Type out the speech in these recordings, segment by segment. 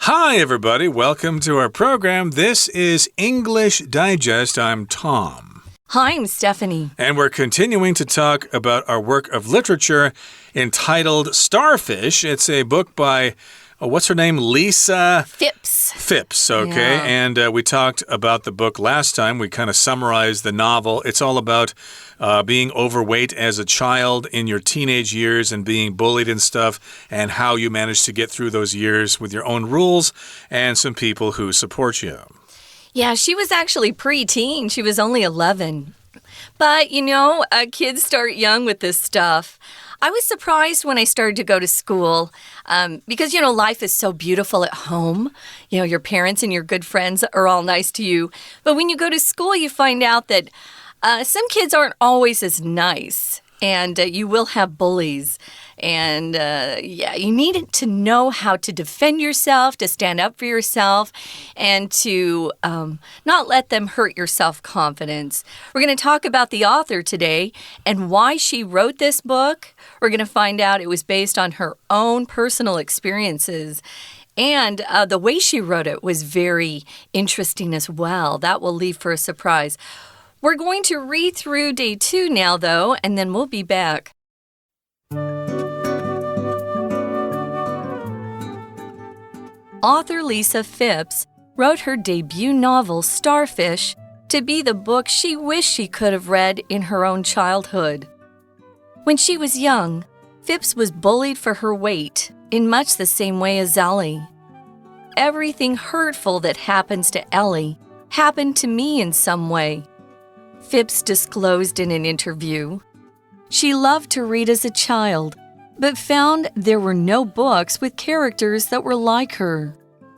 Hi, everybody. Welcome to our program. This is English Digest. I'm Tom. Hi, I'm Stephanie. And we're continuing to talk about our work of literature entitled Starfish. It's a book by, what's her name? Lisa Phipps, okay. Yeah. And we talked about the book last time. We kind of summarized the novel. It's all about being overweight as a child in your teenage years and being bullied and stuff, and how you managed to get through those years with your own rules and some people who support you. Yeah, she was actually pre-teen. She was only 11. But, kids start young with this stuff. I was surprised when I started to go to school because, life is so beautiful at home. Your parents and your good friends are all nice to you. But when you go to school, you find out that some kids aren't always as nice. And you will have bullies. And, you need to know how to defend yourself, to stand up for yourself, and to not let them hurt your self-confidence. We're going to talk about the author today and why she wrote this book. We're going to find out it was based on her own personal experiences. And the way she wrote it was very interesting as well. That will leave for a surprise. We're going to read through day 2 now, though, and then we'll be back. Author Lisa Phipps wrote her debut novel, Starfish, to be the book she wished she could have read in her own childhood. When she was young, Phipps was bullied for her weight in much the same way as Ellie. Everything hurtful that happens to Ellie happened to me in some way. Phipps disclosed in an interview. She loved to read as a child, but found there were no books with characters that were like her.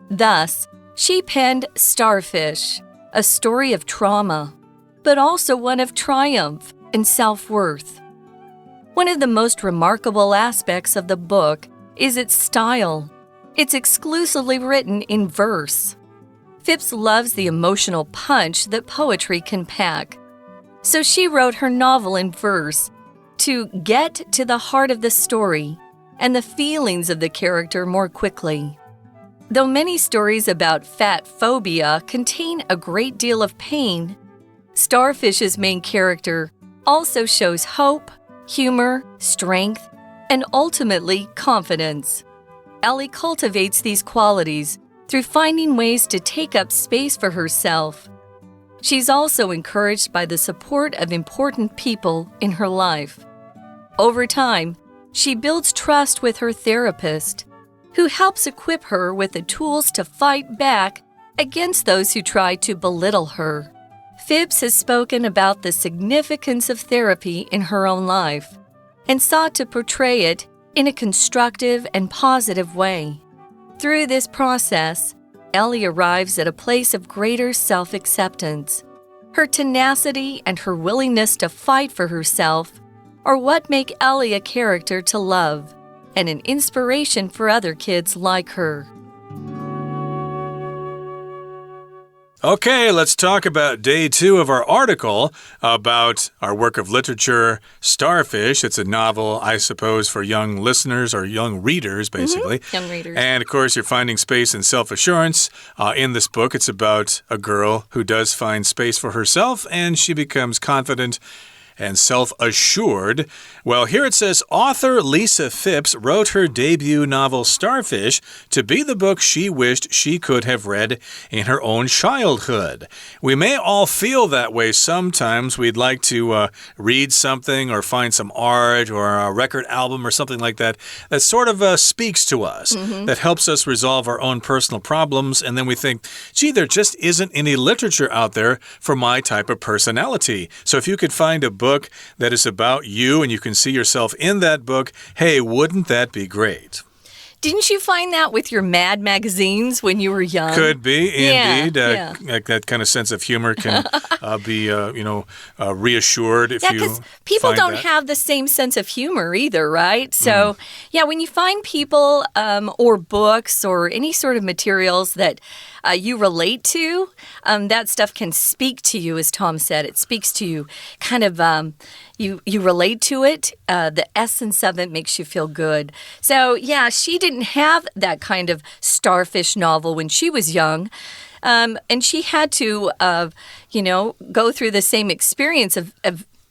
Thus, she penned Starfish, a story of trauma, but also one of triumph and self-worth. One of the most remarkable aspects of the book is its style. It's exclusively written in verse. Phipps loves the emotional punch that poetry can pack. So she wrote her novel in verse to get to the heart of the story and the feelings of the character more quickly. Though many stories about fat phobia contain a great deal of pain, Starfish's main character also shows hope, humor, strength, and ultimately confidence. Ellie cultivates these qualities through finding ways to take up space for herself. She's also encouraged by the support of important people in her life. Over time, she builds trust with her therapist, who helps equip her with the tools to fight back against those who try to belittle her. Phipps has spoken about the significance of therapy in her own life and sought to portray it in a constructive and positive way. Through this process, Ellie arrives at a place of greater self-acceptance. Her tenacity and her willingness to fight for herself are what make Ellie a character to love and an inspiration for other kids like her. Okay, let's talk about day 2 of our article about our work of literature, Starfish. It's a novel, I suppose, for young listeners or young readers, basically. Young readers. And, of course, you're finding space and self-assurance. In this book, it's about a girl who does find space for herself, and she becomes confident and self-assured. Well, here it says, author Lisa Phipps wrote her debut novel Starfish to be the book she wished she could have read in her own childhood. We may all feel that way sometimes. We'd like to read something or find some art or a record album or something like that that sort of speaks to us, that helps us resolve our own personal problems, and then we think, gee, there just isn't any literature out there for my type of personality. So if you could find a book that is about you and you can see yourself in that book, hey, wouldn't that be great? Didn't you find that with your Mad magazines when you were young? Could be, indeed. Yeah. That kind of sense of humor can be, reassured if you because people don't that. have the same sense of humor either, right? So, when you find people or books or any sort of materials that you relate to, that stuff can speak to you, as Tom said. It speaks to you. Kind of, you relate to it. The essence of it makes you feel good. So, yeah, she did didn't have that kind of starfish novel when she was young. And she had to, go through the same experience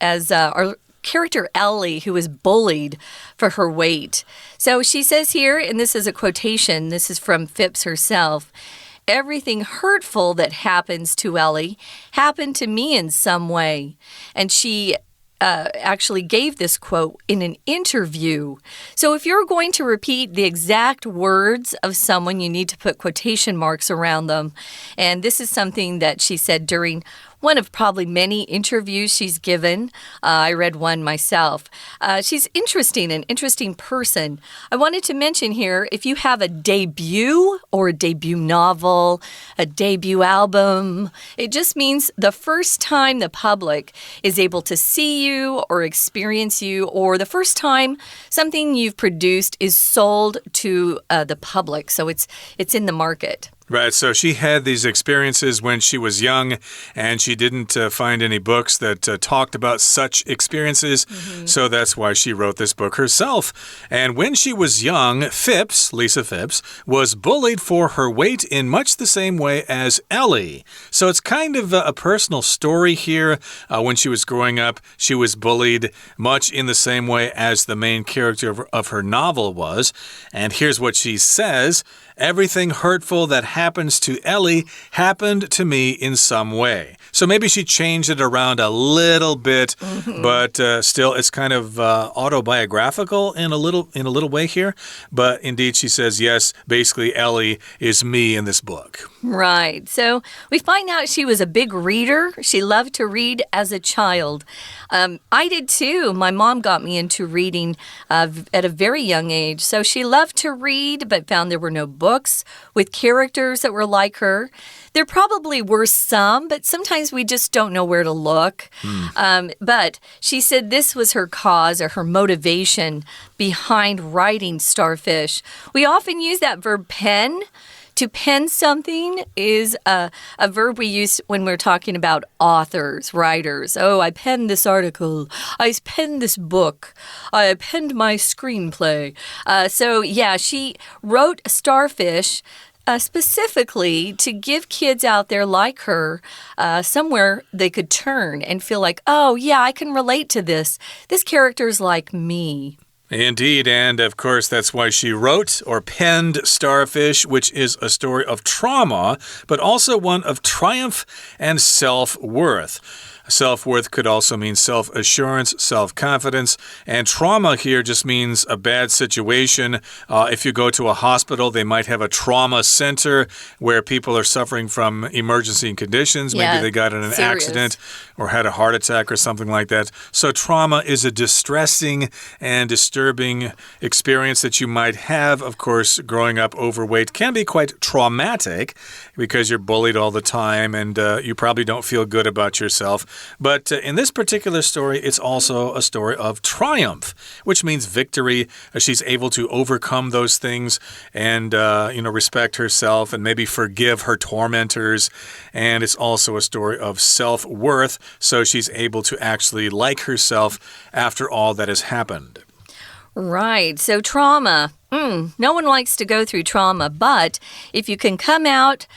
as our character Ellie, who was bullied for her weight. So she says here, and this is a quotation, this is from Phipps herself, "Everything hurtful that happens to Ellie happened to me in some way." And she actually gave this quote in an interview. So if you're going to repeat the exact words of someone, you need to put quotation marks around them. And this is something that she said during one of probably many interviews she's given. I read one myself. She's an interesting person. I wanted to mention here, if you have a debut or a debut novel, a debut album, it just means the first time the public is able to see you or experience you, or the first time something you've produced is sold to the public. So it's in the market. Right, so she had these experiences when she was young, and she didn't find any books that talked about such experiences, so that's why she wrote this book herself. And when she was young, Lisa Phipps, was bullied for her weight in much the same way as Ellie. So it's kind of a personal story here. When she was growing up, she was bullied much in the same way as the main character of her novel was. And here's what she says. "Everything hurtful that happens to Ellie happened to me in some way." So maybe she changed it around a little bit, but still it's kind of autobiographical in a little way here. But indeed, she says, yes, basically Ellie is me in this book. Right. So we find out she was a big reader. She loved to read as a child. I did too. My mom got me into reading at a very young age. So she loved to read, but found there were no books with characters that were like her. There probably were some, but sometimes we just don't know where to look. But she said this was her cause or her motivation behind writing Starfish. We often use that verb pen. To pen something is a verb we use when we're talking about authors, writers. Oh, I penned this article. I penned this book. I penned my screenplay. So, yeah, she wrote Starfish specifically to give kids out there like her somewhere they could turn and feel like, oh, yeah, I can relate to this. This character's like me. Indeed, and of course that's why she wrote or penned Starfish, which is a story of trauma, but also one of triumph and self-worth. Self-worth could also mean self-assurance, self-confidence, and trauma here just means a bad situation. If you go to a hospital, they might have a trauma center where people are suffering from emergency conditions. Maybe they got in an accident or had a heart attack or something like that. So trauma is a distressing and disturbing experience that you might have. Of course, growing up overweight can be quite traumatic because you're bullied all the time and you probably don't feel good about yourself. But in this particular story, it's also a story of triumph, which means victory. She's able to overcome those things and, respect herself and maybe forgive her tormentors. And it's also a story of self-worth, so she's able to actually like herself after all that has happened. Right. So trauma. No one likes to go through trauma, but if you can come out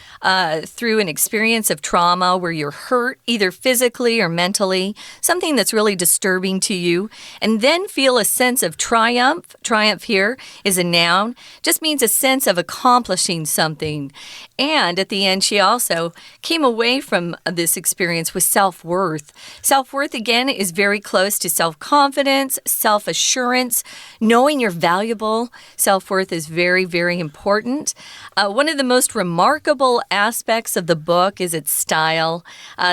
through an experience of trauma where you're hurt, either physically or mentally, something that's really disturbing to you, and then feel a sense of triumph. Triumph here is a noun, just means a sense of accomplishing something. And at the end, she also came away from this experience with self-worth. Self-worth, again, is very close to self-confidence, self-assurance, knowing you're valuable. Self-worth is very, very important. One of the most remarkable aspects of the book is its style.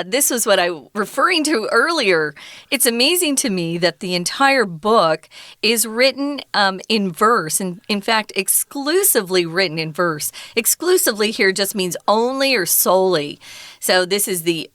This was what I was referring to earlier. It's amazing to me that the entire book is written in verse, and in fact, exclusively written in verse. Exclusively here just means only or solely. So this is the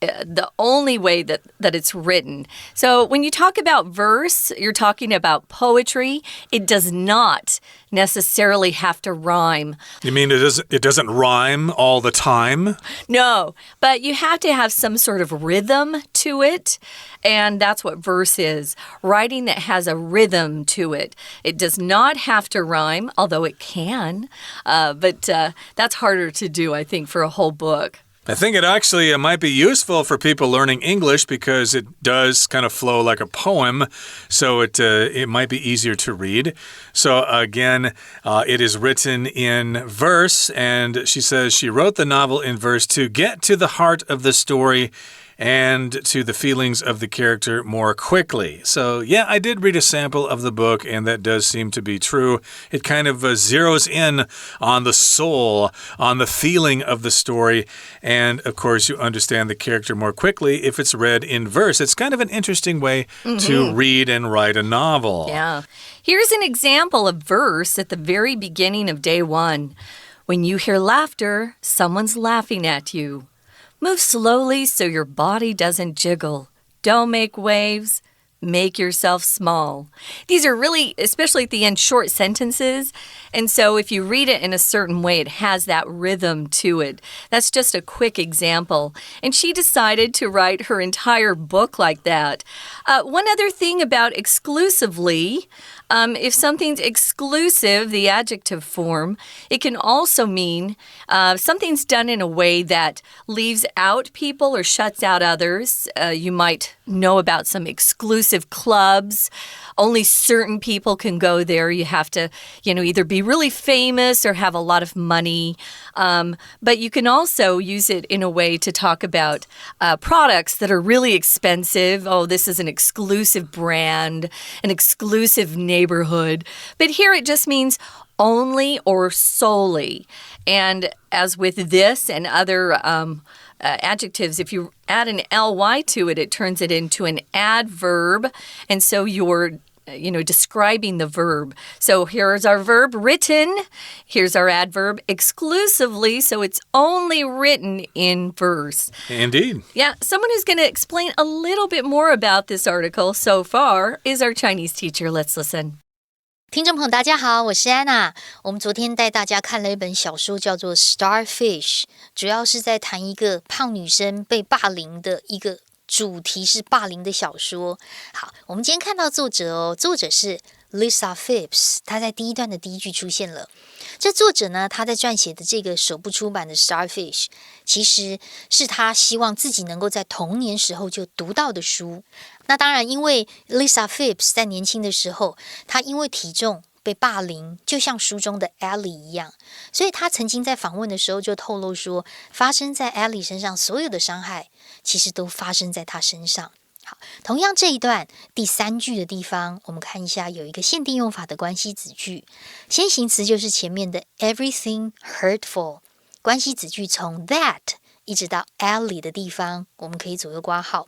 only way that it's written. So when you talk about verse, you're talking about poetry. It does not necessarily have to rhyme. You mean it doesn't rhyme all the time? No, but you have to have some sort of rhythm to it, and that's what verse is. Writing that has a rhythm to it. It does not have to rhyme, although it can, but that's harder to do, I think, for a whole book. I think it might be useful for people learning English because it does kind of flow like a poem, so it might be easier to read. So again, it is written in verse, and she says she wrote the novel in verse to get to the heart of the story and to the feelings of the character more quickly. So, yeah, I did read a sample of the book, and that does seem to be true. It kind of zeroes in on the soul, on the feeling of the story, and, of course, you understand the character more quickly if it's read in verse. It's kind of an interesting way to read and write a novel. Yeah. Here's an example of verse at the very beginning of day 1. When you hear laughter, someone's laughing at you. Move slowly so your body doesn't jiggle. Don't make waves. Make yourself small. These are really, especially at the end, short sentences. And so if you read it in a certain way, it has that rhythm to it. That's just a quick example. And she decided to write her entire book like that. One other thing about exclusively, if something's exclusive, the adjective form, it can also mean something's done in a way that leaves out people or shuts out others. You might know about some exclusive clubs. Only certain people can go there. You have to, either be really famous or have a lot of money. But you can also use it in a way to talk about products that are really expensive. Oh, this is an exclusive brand, an exclusive neighborhood. But here it just means only or solely. And as with this and other adjectives, if you add an ly to it, it turns it into an adverb. And so you're describing the verb. So here's our verb, written. Here's our adverb, exclusively. So it's only written in verse. Indeed. Yeah, someone who's going to explain a little bit more about this article so far is our Chinese teacher. Let's listen. 听众朋友大家好，我是安娜。我们昨天带大家看了一本小说叫做 Starfish， 主要是在谈一个胖女生被霸凌的一个主题是霸凌的小说。好，我们今天看到作者作者是 Lisa Phipps， 她在第一段的第一句出现了。这作者呢，他在撰写的这个首部出版的 Starfish， 其实是他希望自己能够在童年时候就读到的书。那当然，因为 Lisa Phipps 在年轻的时候，她因为体重被霸凌，就像书中的 Ellie 一样，所以她曾经在访问的时候就透露说，发生在 Ellie 身上所有的伤害，其实都发生在她身上。好，同样这一段第3句的地方，我们看一下有一个限定用法的关系子句，先行词就是前面的 everything hurtful， 关系子句从 that 一直到 Ellie 的地方，我们可以左右括号。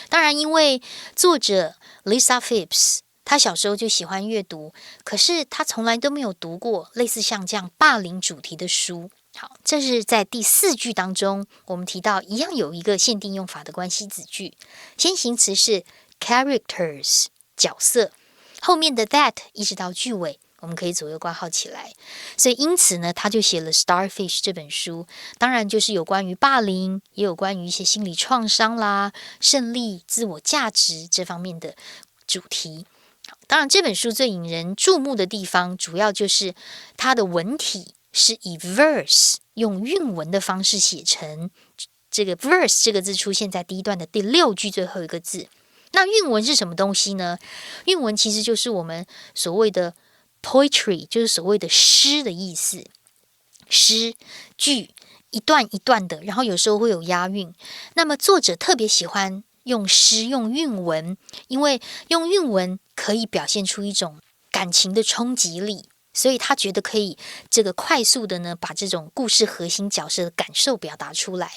当然，因为作者 Lisa Phipps， 她小时候就喜欢阅读，可是她从来都没有读过类似像这样霸凌主题的书。好，这是在第4句当中，我们提到一样有一个限定用法的关系子句，先行词是 characters 角色，后面的 that 一直到句尾，我们可以左右括号起来。所以因此呢，他就写了 Starfish 这本书，当然就是有关于霸凌，也有关于一些心理创伤啦、胜利、自我价值这方面的主题。当然这本书最引人注目的地方，主要就是它的文体是以 verse 用韵文的方式写成，这个 verse 这个字出现在第一段的第6句最后一个字。那韵文是什么东西呢？韵文其实就是我们所谓的 poetry， 就是所谓的诗的意思。诗句一段一段的，然后有时候会有押韵。那么作者特别喜欢用诗用韵文，因为用韵文可以表现出一种感情的冲击力。所以他觉得可以这个快速的呢，把这种故事核心角色的感受表达出来。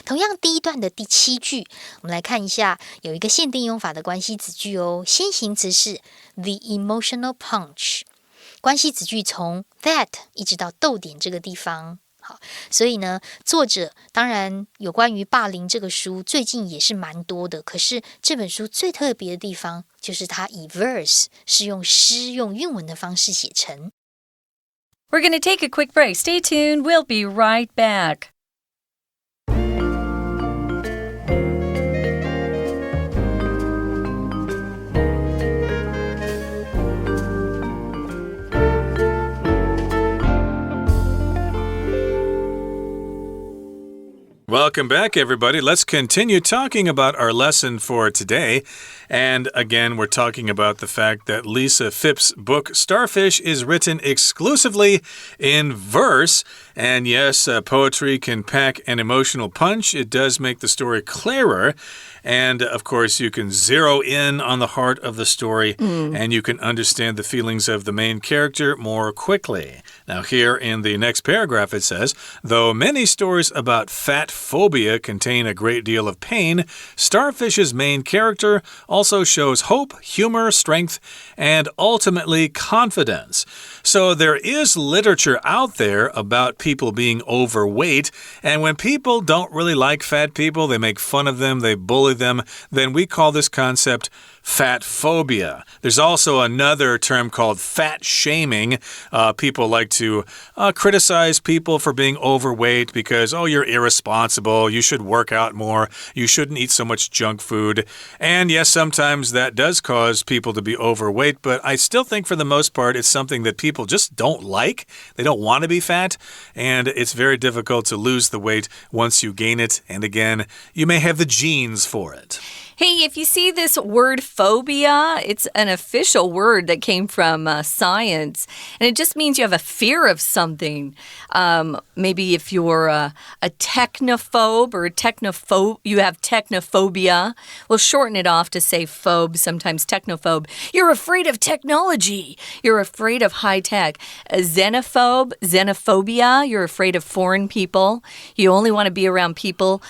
同样第一段的第7句，我们来看一下，有一个限定用法的关系子句先行词是 the emotional punch， 关系子句从 that 一直到逗点这个地方。好，所以呢，作者当然有关于霸凌这个书最近也是蛮多的，可是这本书最特别的地方就是它以 verse 是用诗用韵文的方式写成。We're going to take a quick break. Stay tuned. We'll be right back. Welcome back, everybody. Let's continue talking about our lesson for today. And again, we're talking about the fact that Lisa Phipps' book, Starfish, is written exclusively in verse. And yes, poetry can pack an emotional punch. It does make the story clearer. And, of course, you can zero in on the heart of the story, and you can understand the feelings of the main character more quickly. Now, here in the next paragraph, it says, though many stories about fat phobia contain a great deal of pain, Starfish's main character also shows hope, humor, strength, and ultimately confidence. So there is literature out there about people being overweight, and when people don't really like fat people, they make fun of them, they bully them, then we call this concept fat phobia. There's also another term called fat shaming. People like to criticize people for being overweight because, oh, you're irresponsible, you should work out more, you shouldn't eat so much junk food. And yes, sometimes that does cause people to be overweight, but I still think for the most part it's something that people just don't like. They don't want to be fat, and it's very difficult to lose the weight once you gain it. And again, you may have the genes for it. Hey, if you see this word phobia, it's an official word that came from science, and it just means you have a fear of something. Maybe if you're a technophobe or you have technophobia, we'll shorten it off to say phobe, sometimes technophobe. You're afraid of technology. You're afraid of high tech. A xenophobia, you're afraid of foreign people. You only want to be around people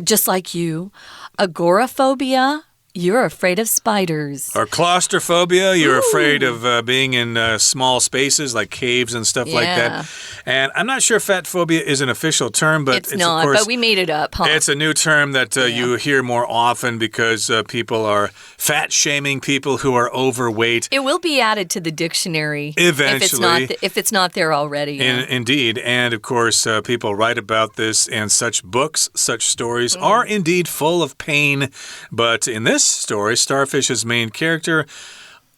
just like you. Agoraphobia, you're afraid of spiders. Or claustrophobia, you're afraid of being in small spaces like caves and stuff like that. And I'm not sure fat phobia is an official term, but it's not, of course, but we made it up, huh? It's a new term that you hear more often because people are fat-shaming people who are overweight. It will be added to the dictionary eventually. If it's not there already. Yeah. Indeed. And, of course, people write about this, and such books, such stories are indeed full of pain. But in this story, Starfish's main character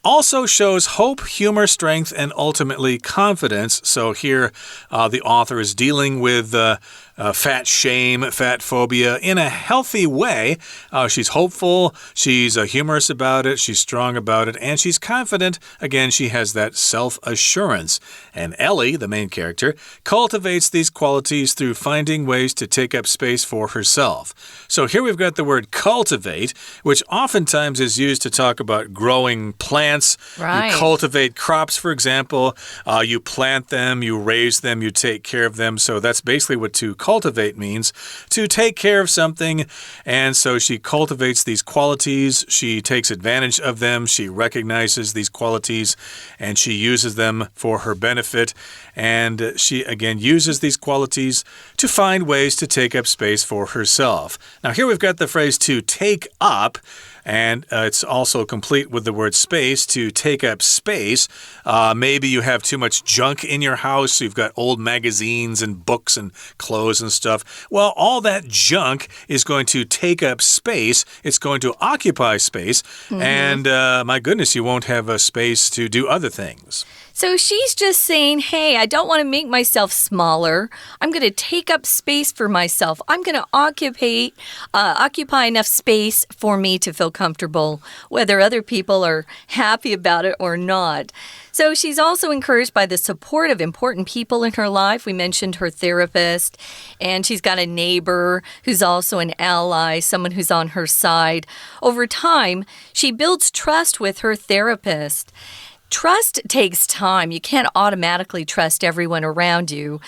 also shows hope, humor, strength, and ultimately confidence. So here the author is dealing with fat shame, fat phobia in a healthy way. She's hopeful, she's humorous about it, she's strong about it, and she's confident. Again, she has that self-assurance. And Ellie, the main character, cultivates these qualities through finding ways to take up space for herself. So here we've got the word cultivate, which oftentimes is used to talk about growing plants. Right. You cultivate crops, for example. You plant them, you raise them, you take care of them. So that's basically what to cultivate means, to take care of something. And so she cultivates these qualities. She takes advantage of them. She recognizes these qualities, and she uses them for her benefit. And she, again, uses these qualities to find ways to take up space for herself. Now, here we've got the phrase to take up. And it's also complete with the word space, to take up space. Maybe you have too much junk in your house. So you've got old magazines and books and clothes and stuff. Well, all that junk is going to take up space. It's going to occupy space. And my goodness, you won't have a space to do other things. So she's just saying, hey, I don't want to make myself smaller. I'm going to take up space for myself. I'm going to occupy enough space for me to feel comfortable, whether other people are happy about it or not. So she's also encouraged by the support of important people in her life. We mentioned her therapist, and she's got a neighbor who's also an ally, someone who's on her side. Over time, she builds trust with her therapist. Trust takes time. You can't automatically trust everyone around you.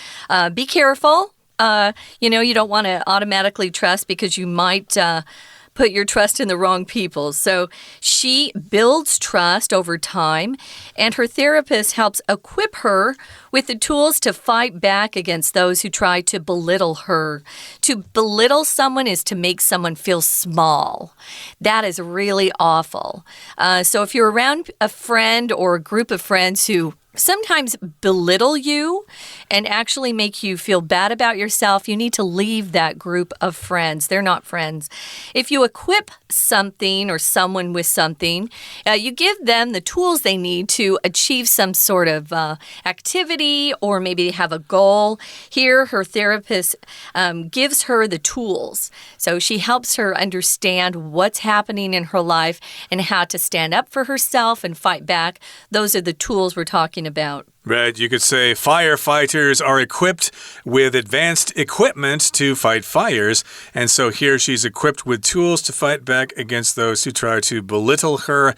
Be careful. You don't want to automatically trust because you might put your trust in the wrong people. So she builds trust over time, and her therapist helps equip her with the tools to fight back against those who try to belittle her. To belittle someone is to make someone feel small. That is really awful. So if you're around a friend or a group of friends who sometimes belittle you and actually make you feel bad about yourself, you need to leave that group of friends. They're not friends. If you equip something or someone with something, you give them the tools they need to achieve some sort of activity, or maybe have a goal. Here, her therapist gives her the tools. So she helps her understand what's happening in her life and how to stand up for herself and fight back. Those are the tools we're talking about. Right, you could say firefighters are equipped with advanced equipment to fight fires. And so here she's equipped with tools to fight back against those who try to belittle her.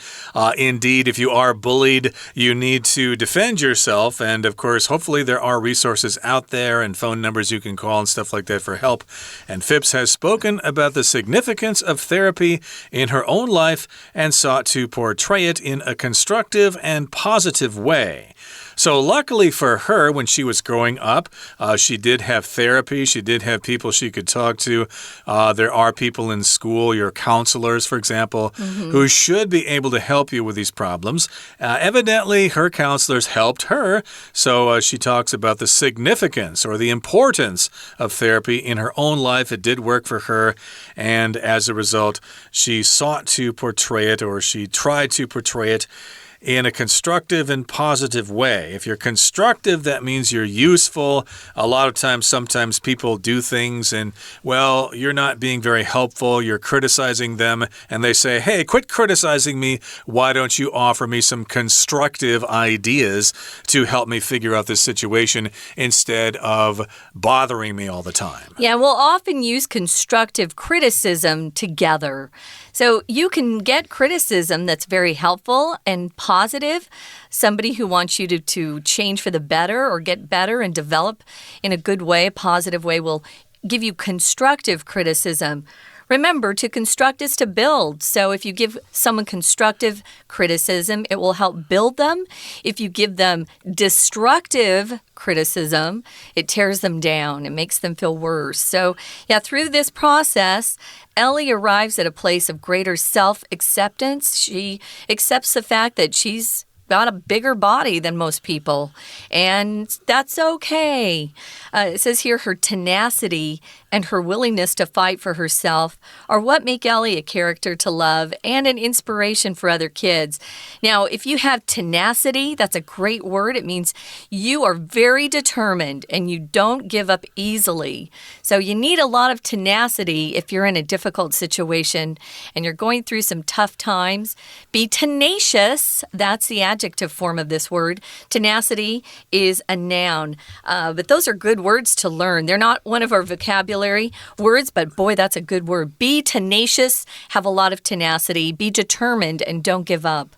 Indeed, if you are bullied, you need to defend yourself. And of course, hopefully there are resources out there and phone numbers you can call and stuff like that for help. And Phipps has spoken about the significance of therapy in her own life and sought to portray it in a constructive and positive way. So luckily for her, when she was growing up, she did have therapy. She did have people she could talk to. There are people in school, your counselors, for example, who should be able to help you with these problems. Evidently, her counselors helped her. So she talks about the significance or the importance of therapy in her own life. It did work for her. And as a result, she sought to portray it, or she tried to portray it in a constructive and positive way. If you're constructive, that means you're useful. A lot of times, sometimes people do things and, well, you're not being very helpful. You're criticizing them and they say, hey, quit criticizing me. Why don't you offer me some constructive ideas to help me figure out this situation instead of bothering me all the time? Yeah, we'll often use constructive criticism together. So you can get criticism that's very helpful and positive. Somebody who wants you to change for the better or get better and develop in a good way, a positive way, will give you constructive criticism. Remember, to construct is to build. So if you give someone constructive criticism, it will help build them. If you give them destructive criticism, it tears them down. It makes them feel worse. So, yeah, through this process, Ellie arrives at a place of greater self-acceptance. She accepts the fact that she's got a bigger body than most people, and that's okay. It says here her tenacity and her willingness to fight for herself are what make Ellie a character to love and an inspiration for other kids. Now, if you have tenacity, that's a great word. It means you are very determined and you don't give up easily. So you need a lot of tenacity if you're in a difficult situation and you're going through some tough times. Be tenacious. That's the adjective form of this word. Tenacity is a noun. But those are good words to learn. They're not one of our vocabulary words, but boy, that's a good word. Be tenacious, have a lot of tenacity, be determined, and don't give up.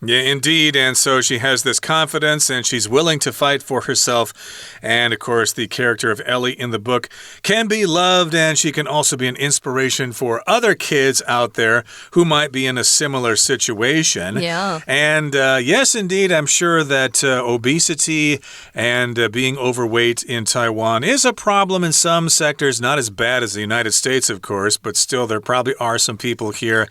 Yeah, indeed. And so she has this confidence and she's willing to fight for herself. And of course, the character of Ellie in the book can be loved, and she can also be an inspiration for other kids out there who might be in a similar situation. Yeah. And yes, indeed, I'm sure that obesity and being overweight in Taiwan is a problem in some sectors, not as bad as the United States, of course, but still there probably are some people here.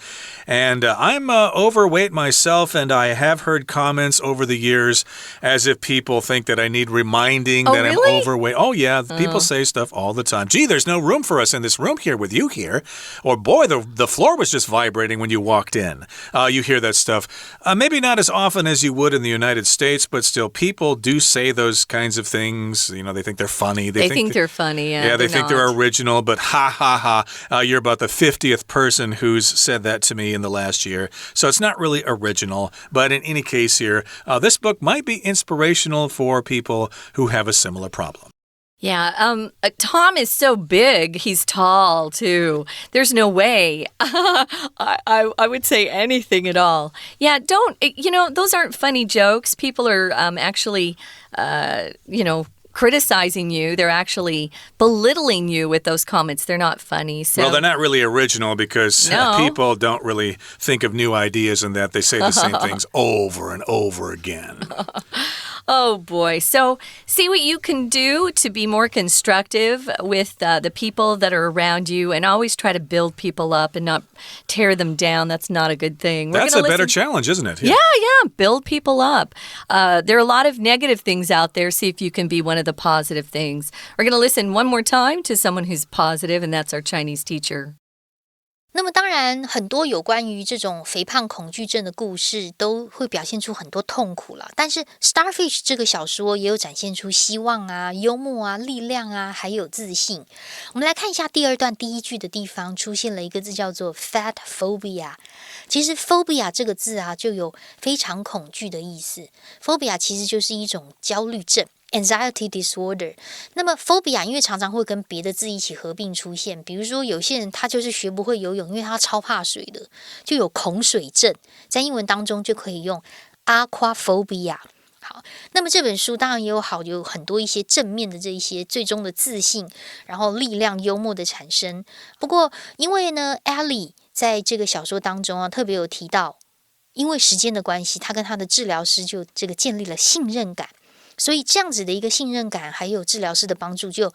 And I'm overweight myself, and I have heard comments over the years as if people think that I need reminding that really? I'm overweight. Oh, yeah. People say stuff all the time. Gee, there's no room for us in this room here with you here. Or, boy, the floor was just vibrating when you walked in. You hear that stuff. Maybe not as often as you would in the United States, but still, people do say those kinds of things. You know, they think they're funny. They think they're funny, yeah. Yeah, they think they're original, but ha, ha, ha. You're about the 50th person who's said that to me in the last year. So it's not really original. But in any case here, this book might be inspirational for people who have a similar problem. Yeah, Tom is so big. He's tall, too. There's no way I would say anything at all. Yeah, those aren't funny jokes. People are actually, criticizing you. They're actually belittling you with those comments. They're not funny. So. Well, they're not really original because people don't really think of new ideas and that they say the same things over and over again. Oh, boy. So see what you can do to be more constructive with the people that are around you and always try to build people up and not tear them down. That's not a good thing. That's a better challenge, isn't it? Yeah. Build people up. There are a lot of negative things out there. See if you can be one of the positive things. We're going to listen one more time to someone who's positive, and that's our Chinese teacher. 那么当然很多有关于这种肥胖恐惧症的故事都会表现出很多痛苦啦，但是 Starfish 这个小说也有展现出希望啊、幽默啊、力量啊，还有自信。我们来看一下第二段第一句的地方出现了一个字叫做 fat phobia。 其实 phobia 这个字啊就有非常恐惧的意思。 phobia 其实就是一种焦虑症，anxiety disorder。 那么 phobia 因为常常会跟别的字一起合并出现，比如说有些人他就是学不会游泳，因为他超怕水的，就有恐水症，在英文当中就可以用 aquaphobia。 好，那么这本书当然也有很多一些正面的这一些最终的自信，然后力量幽默的产生。不过因为呢 Ellie 在这个小说当中啊特别有提到，因为时间的关系，他跟他的治疗师就这个建立了信任感，所以这样子的一个信任感还有治疗师的帮助，就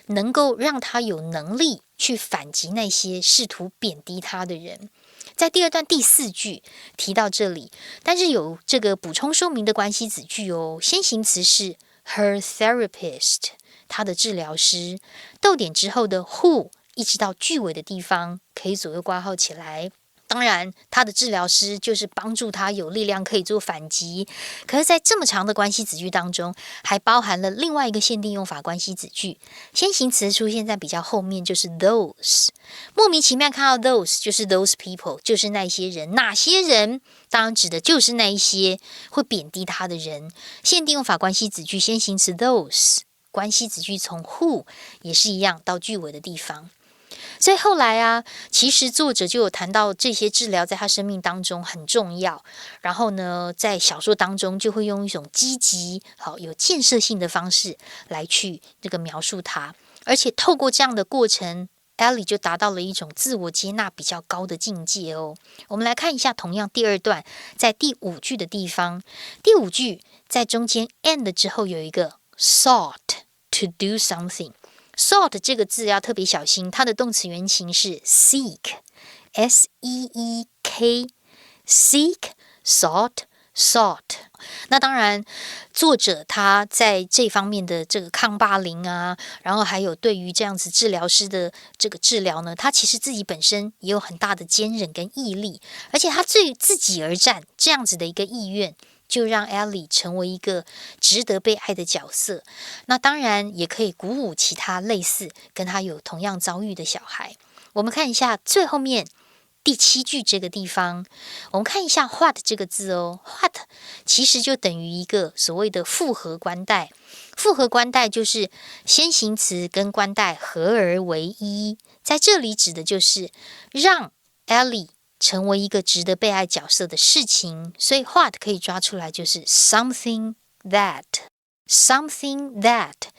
能够让他有能力去反击那些试图贬低他的人。在第二段第四句提到这里，但是有这个补充说明的关系子句哦。先行词是 her therapist， 他的治疗师，逗点之后的 who 一直到句尾的地方可以左右挂号起来。当然他的治疗师就是帮助他有力量可以做反击，可是在这么长的关系子句当中还包含了另外一个限定用法关系子句，先行词出现在比较后面，就是 those。 莫名其妙看到 those 就是 those people， 就是那些人。哪些人？当然指的就是那一些会贬低他的人。限定用法关系子句先行词 those， 关系子句从 who 也是一样到句尾的地方。所以后来啊，其实作者就有谈到这些治疗在他生命当中很重要，然后呢在小说当中就会用一种积极有建设性的方式来去这个描述它，而且透过这样的过程 Ellie 就达到了一种自我接纳比较高的境界哦。我们来看一下同样第二段在第五句的地方，第五句在中间 and 之后有一个 sought to do something。sought 这个字要特别小心，它的动词原形是 seek， S-E-E-K， seek sought。那当然作者他在这方面的这个抗霸凌啊，然后还有对于这样子治疗师的这个治疗呢，他其实自己本身也有很大的坚韧跟毅力，而且他对自己而战这样子的一个意愿，就让 Ellie 成为一个值得被爱的角色。那当然也可以鼓舞其他类似跟他有同样遭遇的小孩。我们看一下最后面第7句这个地方，我们看一下 what 这个字哦。 what 其实就等于一个所谓的复合关代。复合关代就是先行词跟关代合而为一，在这里指的就是让 Ellie成为一个值得被爱角色的事情，所以 what 可以抓出来就是 something that，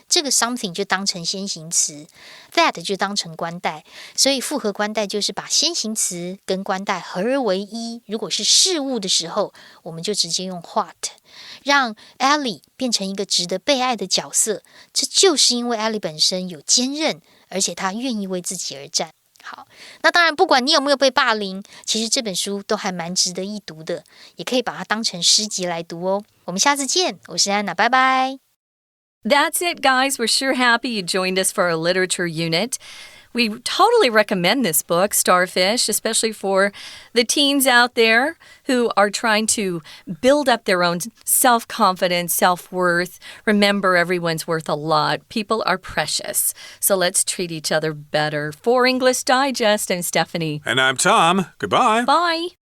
这个 something 就当成先行词， that 就当成关代，所以复合关代就是把先行词跟关代合而为一。如果是事物的时候，我们就直接用 what， 让 Ellie 变成一个值得被爱的角色。这就是因为 Ellie 本身有坚韧，而且她愿意为自己而战。好，那当然不管你有没有被霸凌，其实这本书都还蛮值得一读的，也可以把它当成诗集来读哦。我们下次见，我是安娜，拜拜。That's it, guys. We're sure happy you joined us for our literature unit. We totally recommend this book, Starfish, especially for the teens out there who are trying to build up their own self-confidence, self-worth. Remember, everyone's worth a lot. People are precious. So let's treat each other better. For English Digest, I'm Stephanie. And I'm Tom. Goodbye. Bye.